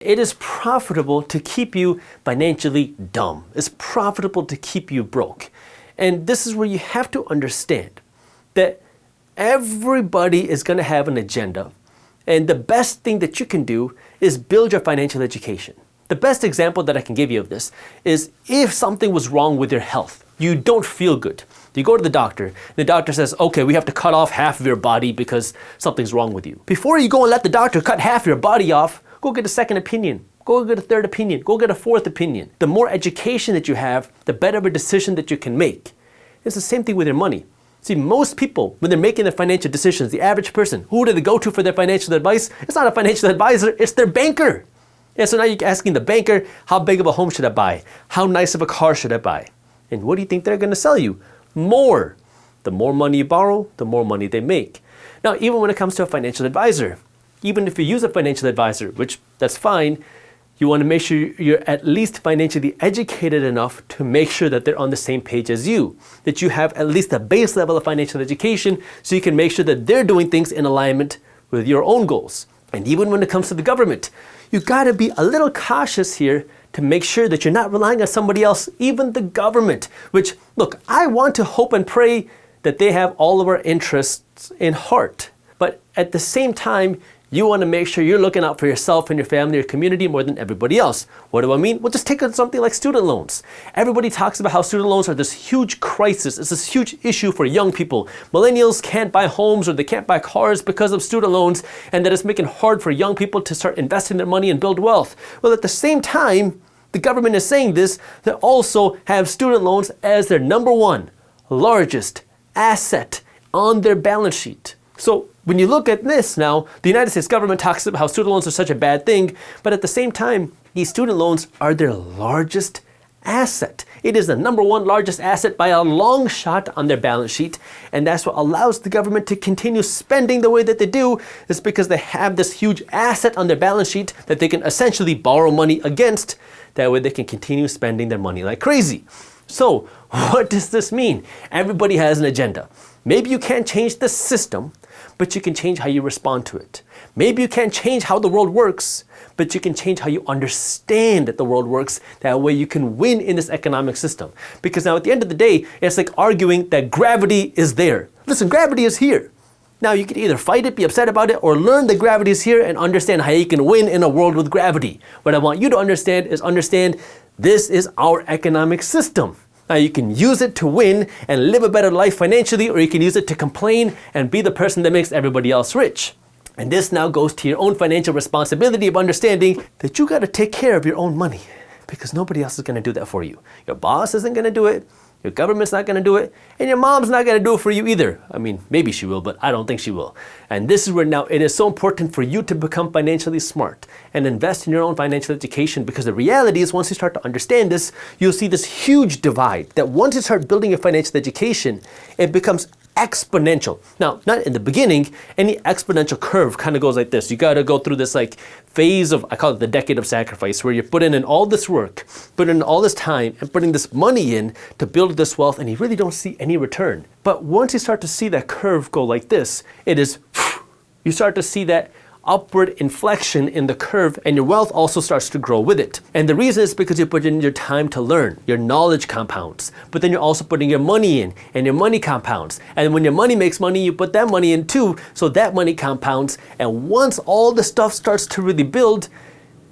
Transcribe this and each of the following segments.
It is profitable to keep you financially dumb. It's profitable to keep you broke. And this is where you have to understand that everybody is going to have an agenda. And the best thing that you can do is build your financial education. The best example that I can give you of this is if something was wrong with your health, you don't feel good. You go to the doctor says, okay, we have to cut off half of your body because something's wrong with you. Before you go and let the doctor cut half your body off, go get a second opinion. Go get a third opinion. Go get a fourth opinion. The more education that you have, the better of a decision that you can make. It's the same thing with your money. See, most people, when they're making their financial decisions, the average person, who do they go to for their financial advice? It's not a financial advisor, it's their banker. Yeah, so now you're asking the banker, how big of a home should I buy? How nice of a car should I buy? And what do you think they're going to sell you? More. The more money you borrow, the more money they make. Now, even when it comes to a financial advisor, even if you use a financial advisor, which that's fine, you want to make sure you're at least financially educated enough to make sure that they're on the same page as you, that you have at least a base level of financial education so you can make sure that they're doing things in alignment with your own goals. And even when it comes to the government, you got to be a little cautious here to make sure that you're not relying on somebody else, even the government, which, look, I want to hope and pray that they have all of our interests in heart. But at the same time, you want to make sure you're looking out for yourself and your family or community more than everybody else. What do I mean? Well, just take something like student loans. Everybody talks about how student loans are this huge crisis. It's this huge issue for young people. Millennials can't buy homes or they can't buy cars because of student loans, and that it's making it hard for young people to start investing their money and build wealth. Well, at the same time, the government is saying this, they also have student loans as their number one largest asset on their balance sheet. So when you look at this now, the United States government talks about how student loans are such a bad thing, but at the same time, these student loans are their largest asset. It is the number one largest asset by a long shot on their balance sheet, and that's what allows the government to continue spending the way that they do, is because they have this huge asset on their balance sheet that they can essentially borrow money against. That way they can continue spending their money like crazy. So what does this mean? Everybody has an agenda. Maybe you can't change the system, but you can change how you respond to it. Maybe you can't change how the world works, but you can change how you understand that the world works. That way you can win in this economic system. Because now at the end of the day, it's like arguing that gravity is there. Listen, gravity is here. Now you can either fight it, be upset about it, or learn that gravity is here and understand how you can win in a world with gravity. What I want you to understand is this is our economic system. Now you can use it to win and live a better life financially, or you can use it to complain and be the person that makes everybody else rich. And this now goes to your own financial responsibility of understanding that you got to take care of your own money, because nobody else is going to do that for you. Your boss isn't going to do it. Your government's not going to do it, and your mom's not going to do it for you either. I mean, maybe she will, but I don't think she will. And this is where now it is so important for you to become financially smart and invest in your own financial education, because the reality is once you start to understand this, you'll see this huge divide that once you start building your financial education, it becomes exponential. Now, not in the beginning, any exponential curve kind of goes like this. You got to go through this like phase of, I call it the decade of sacrifice, where you're putting in all this work, putting in all this time, and putting this money in to build this wealth, and you really don't see any return. But once you start to see that curve go like this, it is, you start to see that upward inflection in the curve, and your wealth also starts to grow with it. And the reason is because you put in your time to learn. Your knowledge compounds, but then you're also putting your money in, and your money compounds. And when your money makes money, you put that money in too, so that money compounds. And once all the stuff starts to really build,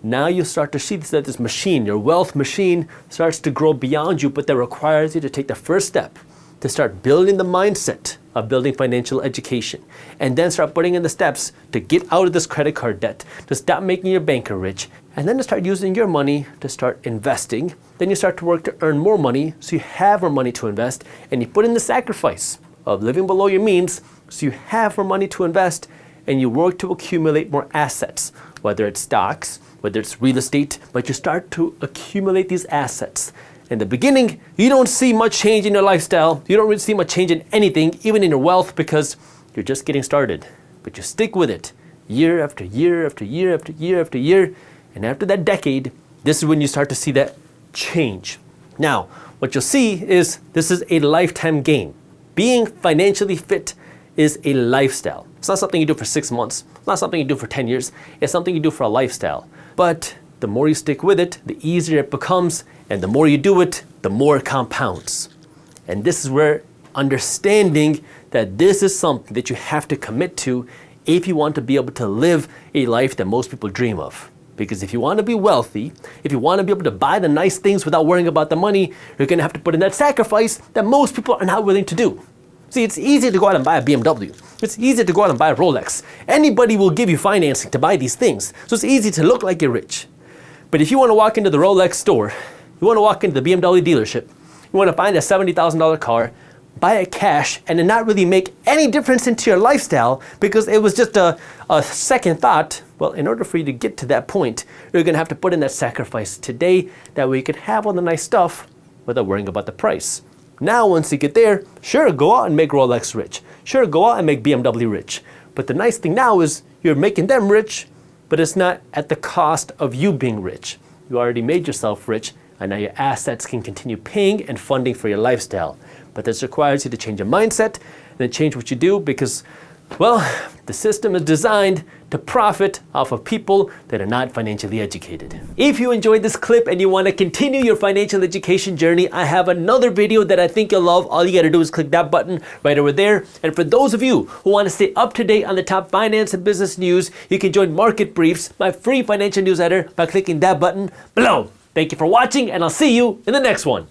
now you start to see that this machine, your wealth machine, starts to grow beyond you, but that requires you to take the first step to start building the mindset of building financial education, and then start putting in the steps to get out of this credit card debt, to stop making your banker rich, and then to start using your money to start investing. Then you start to work to earn more money, so you have more money to invest, and you put in the sacrifice of living below your means, so you have more money to invest, and you work to accumulate more assets, whether it's stocks, whether it's real estate, but you start to accumulate these assets. In the beginning, you don't see much change in your lifestyle. You don't really see much change in anything, even in your wealth, because you're just getting started. But you stick with it year after year after year after year after year. And after that decade, this is when you start to see that change. Now, what you'll see is this is a lifetime gain. Being financially fit is a lifestyle. It's not something you do for 6 months. It's not something you do for 10 years. It's something you do for a lifestyle. But the more you stick with it, the easier it becomes, and the more you do it, the more it compounds. And this is where understanding that this is something that you have to commit to if you want to be able to live a life that most people dream of. Because if you want to be wealthy, if you want to be able to buy the nice things without worrying about the money, you're going to have to put in that sacrifice that most people are not willing to do. See, it's easy to go out and buy a BMW. It's easy to go out and buy a Rolex. Anybody will give you financing to buy these things. So it's easy to look like you're rich. But if you want to walk into the Rolex store, you want to walk into the BMW dealership, you want to find a $70,000 car, buy it cash, and then not really make any difference into your lifestyle because it was just a second thought, well, in order for you to get to that point, you're going to have to put in that sacrifice today. That way you can have all the nice stuff without worrying about the price. Now, once you get there, sure, go out and make Rolex rich. Sure, go out and make BMW rich. But the nice thing now is you're making them rich, but it's not at the cost of you being rich. You already made yourself rich, and now your assets can continue paying and funding for your lifestyle. But this requires you to change your mindset and then change what you do because, well, the system is designed to profit off of people that are not financially educated. If you enjoyed this clip and you want to continue your financial education journey, I have another video that I think you'll love. All you got to do is click that button right over there. And for those of you who want to stay up to date on the top finance and business news, you can join Market Briefs, my free financial newsletter, by clicking that button below. Thank you for watching, and I'll see you in the next one.